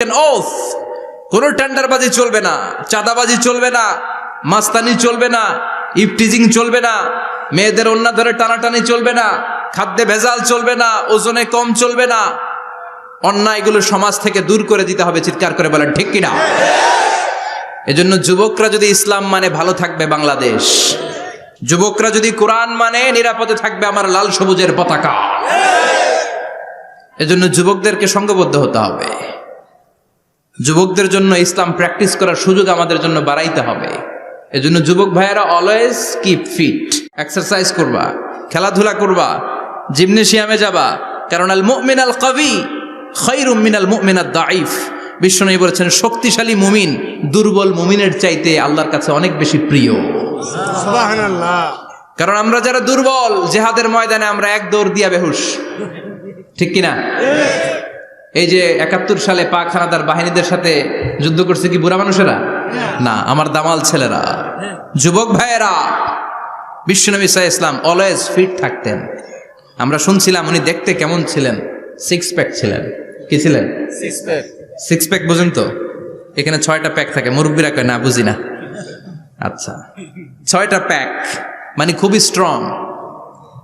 an oath, কোনো টেন্ডারবাজি চলবে না, চাঁদাবাজি চলবে না, মাস্তানি চলবে না, ইফটিজিং চলবে না, মেয়েদের ওন্না ধরে টানাটানি চলবে না, খাদ্যে ভেজাল চলবে না, ওজনে কম চলবে না। অন্যায়গুলো সমাজ থেকে দূর করে দিতে হবে। চিৎকার করে বলেন ঠিক কিনা? এজন্য যুবকরা যদি ইসলাম মানে ভালো থাকবে বাংলাদেশ, যুবকরা যদি কোরআন মানে নিরাপদে থাকবে আমার লাল সবুজের পতাকা। এজন্য যুবকদেরকে সংঘবদ্ধ হতে হবে। যুবকদের জন্য ইসলাম প্র্যাকটিস করার সুযোগ আমাদের জন্য বাড়াইতে হবে। এজন্য যুবক ভাইয়েরা অলওয়েজ কিপ ফিট, এক্সারসাইজ করবা, খেলাধুলা করবা, জিমনেশিয়ামে যাবা। কারণ আল মুমিন আল কবি খায়রুম মিনাল মুমিন আদ দাঈফ। বিশ্বনবী বলেছেন শক্তিশালী মুমিন দুর্বল মুমিনের চাইতে আল্লাহর কাছে অনেক বেশি প্রিয়। সুবহানাল্লাহ। কারণ আমরা যারা দুর্বল, জিহাদের ময়দানে আমরা এক দৌড় দিয়া বেহুশ, ঠিক কিনা? এই যে ৭১ সালে পাক হানাদার বাহিনীদের সাথে যুদ্ধ করছে কি বুড়া মানুষেরা? না, আমার দামাল ছেলেরা, যুবক ভাইয়েরা। বিশ্বনবী সাল্লাল্লাহু আলাইহি ওয়াসাল্লাম অলওয়েজ ফিট থাকতেন। আমরা শুনছিলাম উনি দেখতে কেমন ছিলেন? 6 প্যাক ছিলেন। কি ছিলেন? 6 প্যাক বুঝুন তো? এখানে 6টা প্যাক থাকে, মুরব্বীরা কয় না বুঝি না। আচ্ছা, 6টা প্যাক মানে খুবই স্ট্রং,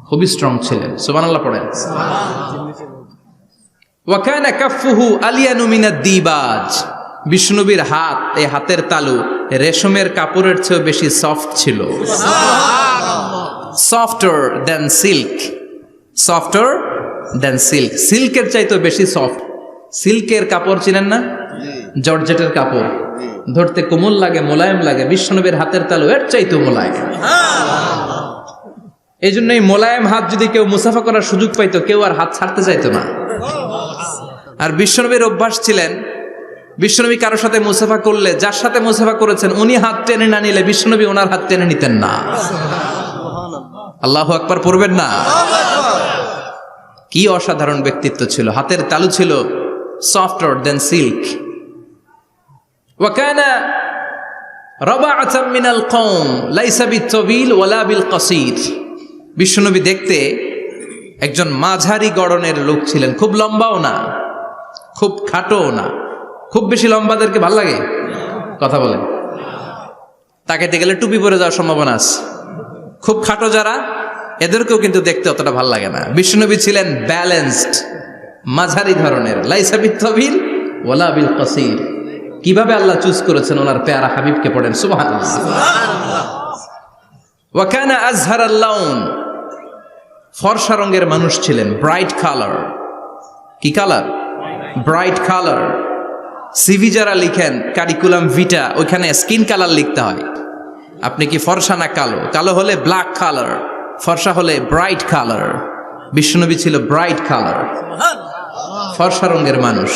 খুবই স্ট্রং ছিলেন। সুবহানাল্লাহ পড়েন। ওয়া কানা কাফফুহু আলিয়ানু মিনাদ দিবাজ। বিষ্ণুবীর হাত, এই হাতের তালু রেশমের কাপড়ের চেয়ে বেশি সফট ছিল। Softer than silk, softer than silk. সিল্কের চাইতে বেশি সফট। সিল্কের কাপড় চিনেন না? জর্জেটের কাপড় ধরতে কোমল লাগে, মোলায়েম লাগে। বিষ্ণুবীর হাতের তালু এর চাইতে মোলায়েম। এই জন্য এই মোলায়েম হাত যদি কেউ মুসাফা করার সুযোগ পাইতো, কেউ আর হাত ছাড়তে চাইতো না। আর বিশ্বনবীর অভ্যাস ছিলেন, বিশ্বনবী কারোর সাথে মুসাফা করলে যার সাথে মুসাফা করেছেন উনি হাত টেনে না নিলে বিশ্বনবী ওনার হাত টেনে নিতেন না। আল্লাহু আকবার পড়বেন না? কি অসাধারণ ব্যক্তিত্ব ছিল। হাতের তালু ছিল সফটার দেন সিল্ক। ওয়া কানা রাবাআতাম মিনাল কওম লাইসা বিত-তাবিল ওয়ালা বিল কাসীর। বিশ্বনবী দেখতে একজন মাঝারি গড়নের লোক ছিলেন, খুব লম্বাও না, খুব খাটোও না। খুব বেশি লম্বাদেরকে ভাল লাগে? কথা বলেন। তাকাইতে গেলে টুপি পরে যাওয়ার সম্ভাবনা আছে। খুব খাটো যারা, এদেরকেও কিন্তু দেখতে অতটা ভাল লাগে না। বিশ্বনবী ছিলেন ব্যালেন্সড, মাঝারি ধরনের। লাইসা বিত-তাবিল ওয়ালা বিল কাসীর। কিভাবে আল্লাহ চুজ করেছেন ওনার পেয়ারা হাবিবকে, পড়েন সুবহানাল্লাহ। ওয়া কানা আযহারাল লাউন। ফর্সা রঙের মানুষ ছিলেন, ব্রাইট কালার। কি কালার? Bright colour. সিভি যারা লিখেন কারিকুলাম ভিটা, ওইখানে স্কিন কালার লিখতে হয়। আপনি কি ফর্সা না কালো? কালো হলে ব্ল্যাক কালার, ফর্সা হলে ব্রাইট কালার। বিশ্বনবী ছিল ব্রাইট কালার, ফর্সা রঙের মানুষ।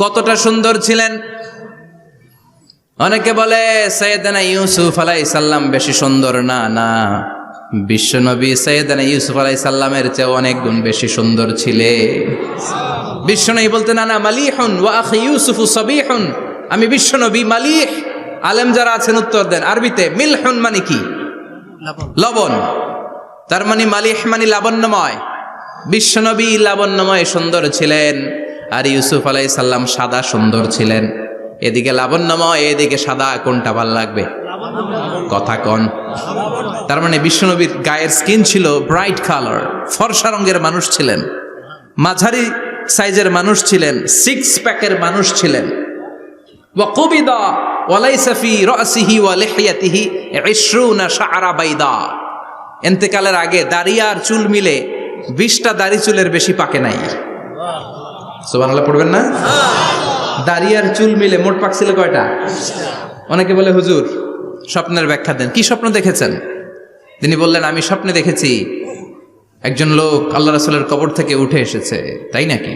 কতটা সুন্দর ছিলেন! অনেকে বলে সাইয়েদনা ইউসুফ আলাইহিস সালাম বেশি সুন্দর। না না, বিশ্বনবী সাইয়েদনা ইউসুফ আলাইহিস সালামের চেয়ে অনেক গুণ বেশি সুন্দর ছিলেন। বিশ্বনবী বলতে না না মালিহুন ওয়া আখি ইউসুফু সাবিহুন। আমি বিশ্বনবী মালিহ। আলেম যারা আছেন উত্তর দেন আরবিতে। মিলহুন মানে কি? লবণ। তার মানে মালিহ মানে লাবণ্যময়। বিশ্বনবী লাবণ্যময় সুন্দর ছিলেন, আর ইউসুফ আলাইহিস সালাম সাদা সুন্দর ছিলেন। এদিকে লাবণ্যময়, এদিকে সাদা, কোনটা ভাল লাগবে? কথা কন। তার মানে বিশ্বনবীর গায়ের স্কিন ছিল ব্রাইট কালার, ফর্সা রঙের মানুষ ছিলেন, মাঝারি সাইজের মানুষ ছিলেন, 6 প্যাকের মানুষ ছিলেন। ওয়া কুবিদা ওয়া লাইসা ফি রাসিহি ওয়া লিহিয়াতিহি 20 শাআরা বাইদা। ইন্তেকালের আগে দাড়ি আর চুল মিলে 20টা দাড়ি চুলের বেশি পাকে নাই। সুবহানাল্লাহ পড়বেন না? দাড়ি আর চুল মিলে মোট পাকছিল কয়টা? অনেকে বলে হুজুর স্বপ্নের ব্যাখ্যা দেন। কি স্বপ্ন দেখেছেন? তিনি বললেন আমি স্বপ্নে দেখেছি একজন লোক আল্লাহ রাসূলের কবর থেকে উঠে এসেছে। তাই নাকি?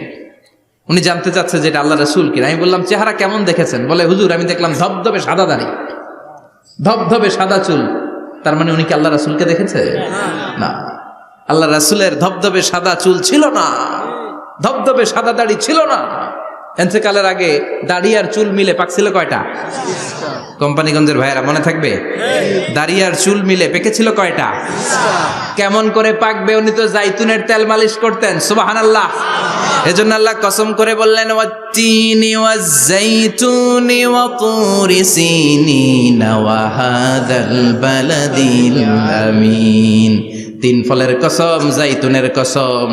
উনি জানতে চাচ্ছে যে এটা আল্লাহ রাসূল কিনা। আমি বললাম চেহারা কেমন দেখেছেন? বলে হুজুর আমি দেখলাম ধবধবে সাদা দাড়ি, ধবধবে সাদা চুল। তার মানে উনি কি আল্লাহ রাসূলকে দেখেছে? না, আল্লাহ রাসূলের ধবধবে সাদা চুল ছিল না, ধবধবে সাদা দাড়ি ছিল না। ইন্তেকালের আগে দাড়ি আর চুল মিলে পাকছিল কয়টা? কোম্পানিগঞ্জের ভাইয়েরা মনে থাকবে? দাড়ি আর চুল মিলে পেকেছিল কয়টা? কেমন করে পাকবে? উনি তো জাইতুনের তেল মালিশ করতেন। সুবহানাল্লাহ। এজন্য আল্লাহ কসম করে বললেন ওয়াত্তিনি ওয়াজ-যাইতুনি ওয়া তুরি সিনিনা ওয়া হাদাল বালাদিল আমিন। তিন ফলের কসম, জাইতুনের কসম,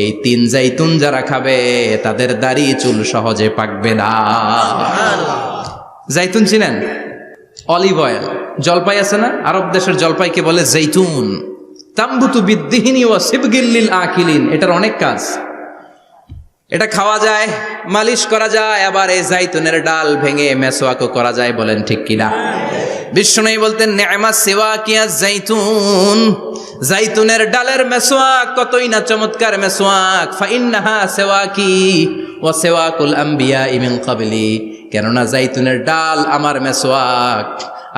এই তিন জাইতুন যারা খাবে তাদের দাড়ি চুল সহজে পাকবে না। জাইতুন চিনেন? Olive oil. জলপাই আছে না, আরব দেশের জলপাইকে বলে জাইতুন। তাম্বুতু বিদ্দিহিনি ওয়া সিবগিল লিল আকিলিন। এটার অনেক কাজ। এটা খাওয়া যায়, মালিশ করা যায়, আবার এই জাইতুনের ডাল ভেঙে মেসওয়াকও করা যায়। বলেন ঠিক কিনা? বিশ্বনবী বলতেন নি'মা সিওয়াকিয়া জাইতুন, জাইতুনের ডালের মেসওয়াক কতই না চমৎকার মেসওয়াক। ফাইন্নাহা সিওয়াকি ওয়া সিওয়াকুল আম্বিয়া মিন ক্বাবলি, কেননা জাইতুনের ডাল আমার মেসওয়াক,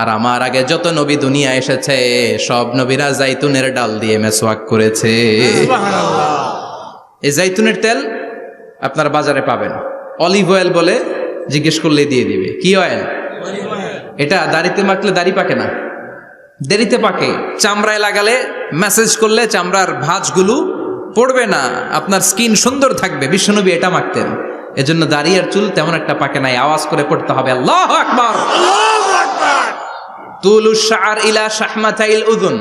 আর আমার আগে যত নবী দুনিয়া এসেছে সব নবীরা জাইতুনের ডাল দিয়ে মেসওয়াক করেছে। এই জাইতুনের তেল আপনারা বাজারে পাবেন, অলিভ অয়েল বলে জিজ্ঞেস করলে দিয়ে দিবে। কি অয়েল? এটা দাড়িতে মাখলে দাড়ি পাকে না, দেরিতে পাকে। চামড়ায় লাগালে ম্যাসেজ করলে চামড়ার ভাঁজগুলো পড়বে না, আপনার স্কিন সুন্দর থাকবে। বিশ্বনবী এটা মাখতেন, এজন্য দাড়ি আর চুল তেমন একটা পাকে নাই। আওয়াজ করে পড়তে হবে আল্লাহু আকবার। তুলুশ শাআর ইলা শাহমাতাইল উযুন।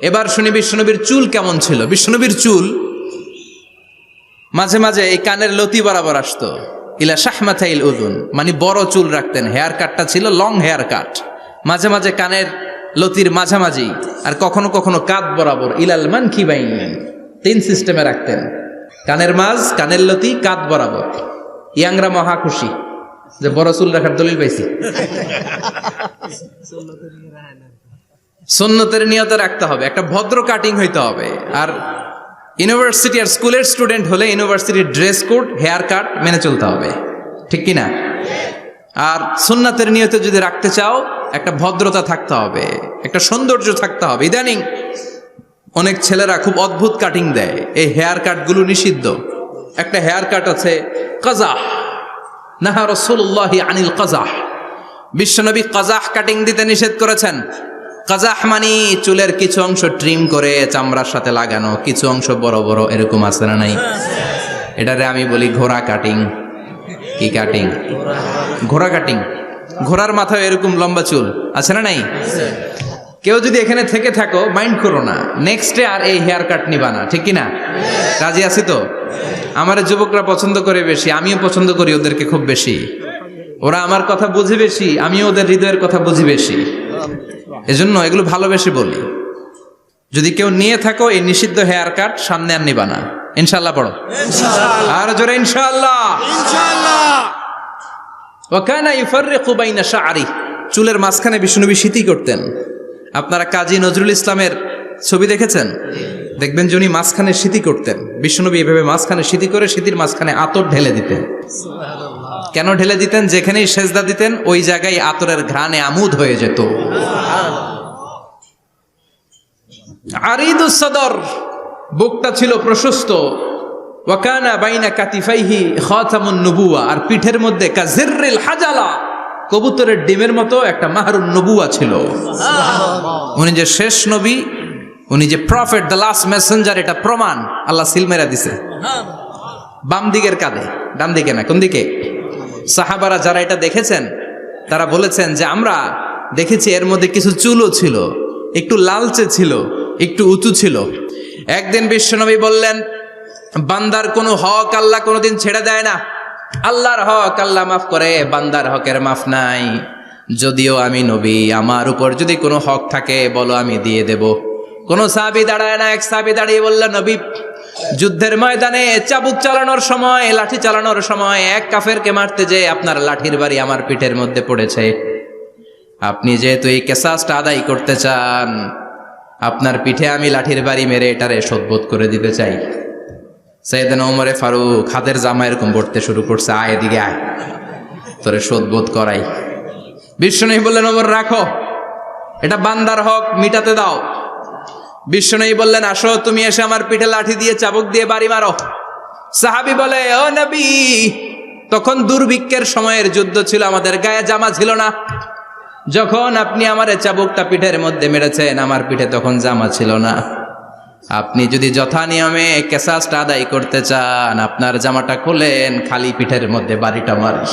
এবার শুনি বিশ্বনবীর চুল কেমন ছিল। বিশ্বনবীর চুল মাঝে মাঝে এই কানের লতি বরাবর আসতো। ইলা শাহমাতাইল উযুন মানে বড় চুল রাখতেন। হেয়ার কাটটা ছিল লং হেয়ার কাট, মাঝে মাঝে কানের লতির মাঝামাঝি, আর কখনো কখনো কাঁধ বরাবর। ইলাল মানকিবাইন, তিন সিস্টেমে রাখতেন। কানের মাঝ, কানের লতি, কাঁধ বরাবর। ইয়াংরা মহা খুশি যে বড় চুল রাখার দলিল পাইছি। সুন্নতের নিয়তে রাখতে হবে, একটা ভদ্র কাটিং হইতে হবে। আর ইউনিভার্সিটি আর স্কুলের স্টুডেন্ট হলে ইউনিভার্সিটির ড্রেস কোড, হেয়ার কাট মেনে চলতে হবে, ঠিক কিনা? আর সুন্নাতের নিয়তে যদি রাখতে চাও একটা ভদ্রতা থাকতে হবে, একটা সৌন্দর্য থাকতে হবে। ইদানিং অনেক ছেলেরা খুব অদ্ভুত কাটিং দেয়, এই হেয়ার কাটগুলো নিষিদ্ধ। একটা হেয়ার কাট আছে কাজাহ, নাহা রাসূলুল্লাহি আনিল কাজাহ। বিশ্বনবী কাজাহ কাটিং দিতে নিষেধ করেছেন। কাজাহ মানে চুলের কিছু অংশ ট্রিম করে চামড়ার সাথে লাগানো, কিছু অংশ বড় বড়, এরকম আছে না নাই? এটারে আমি বলি ঘোড়া কাটিং। কি কাটিং? ঘোড়া কাটিং। ঘোড়ার মাথায় এরকম লম্বা চুল আছে না নাই? কেউ যদি এখানে থেকে থাকো মাইন্ড করো না, নেক্সট ডে আর এই হেয়ার কাট নিবা না, ঠিক কিনা? রাজি আছি তো? আমার যুবকরা পছন্দ করে বেশি, আমিও পছন্দ করি ওদেরকে খুব বেশি। ওরা আমার কথা বুঝে বেশি, আমিও ওদের হৃদয়ের কথা বুঝি বেশি, এজন্য এগুলো ভালোবেসে বলি। যদি কেউ নিয়ে থাকো এই নিষিদ্ধ হেয়ার কাট, সামনে আর নিবা না। ইনশাআল্লাহ পড়ো, আর জোরে ইনশাআল্লাহ। ওয়া কানা ইউফাররিকু বাইনা শা'রি, চুলের মাঝখানে বিষ্ণুনবী সিঁথি করতেন। আপনারা কাজী নজরুল ইসলামের ছবি দেখেছেন? দেখবেন যে উনি মাঝখানে সিঁথি করতেন। বিষ্ণুনবী এভাবে মাঝখানে সিঁথি করে সিঁথির মাঝখানে আতর ঢেলে দিতেন। কেন ঢেলে দিতেন? যেখানেই সেজদা দিতেন ওই জায়গায় আতরের ঘ্রাণে আমুদ হয়ে যেত। আরিদুস সদর, বুকটা ছিল প্রশস্ত। ওয়া কানা বাইনা কাতিফাইহি খাতামুন নবুওয়া, আর পিঠের মধ্যে কাজিররিল হাজালা, কবুতরের ডিমের মতো একটা মাহরুন নবুওয়া ছিল। উনি যে শেষ নবী, উনি যে প্রফেট, দ্য লাস্ট মেসেঞ্জার, এটা প্রমাণ আল্লাহ সিল মেরা দিছে। বাম দিকের কাঁধে, ডান দিকে না। কোন দিকে? সাহাবারা যারা এটা দেখেছেন তারা বলেছেন যে আমরা দেখেছি এর মধ্যে কিছু চুলও ছিল, একটু লালচে ছিল, একটু উঁচু ছিল। একদিন বিশ্বনবী বললেন, বান্দার কোনো হক আল্লাহ কোনোদিন ছেড়ে দেয় না। আল্লাহর হক আল্লাহ মাফ করে, বান্দার হকের মাফ নাই। যদিও আমি নবী, আমার উপর যদি কোনো হক থাকে বলো, আমি দিয়ে দেব। কোনো সাহাবী দাঁড়ায় না। এক সাহাবী দাঁড়িয়ে বলল, নবী, যুদ্ধের ময়দানে চাবুক চালানোর সময়, লাঠি চালানোর সময় এক কাফেরকে মারতে যে আপনার লাঠির বাড়ি আমার পিঠের মধ্যে পড়েছে। আপনি যেহেতু এই কেসাসটা আদায় করতে চান, আপনার পিঠে আমি লাঠির বাড়ি মেরে এটারে শোধবোধ করে দিতে চাই। সাইয়েদনা ওমরে ফারুক হাতের জামা এরকম পড়তে শুরু করছে, আয় এদিকে আয়, তোরে শোধবোধ করাই। বিশ্বনবী বললেন, ওমর রাখো, এটা বান্দার হক, মিটাতে দাও। বিশ্বনবী বললেন, আসো তুমি এসে আমার পিঠে লাঠি দিয়ে চাবুক দিয়ে বাড়ি মারো। সাহাবী বলে, ও নবী, তখন দুর্ভিক্ষের সময়ের যুদ্ধ ছিল, আমাদের গায়ে জামা ছিল না। যখন আপনি আমার চাবুকটা পিঠের মধ্যে মেরেছেন, আমার পিঠে তখন জামা ছিল না। আপনি যদি যথা নিয়মে কেসাসটা আদায় করতে চান, আপনার জামাটা খুলেন, খালি পিঠের মধ্যে বাড়িটা মারেন।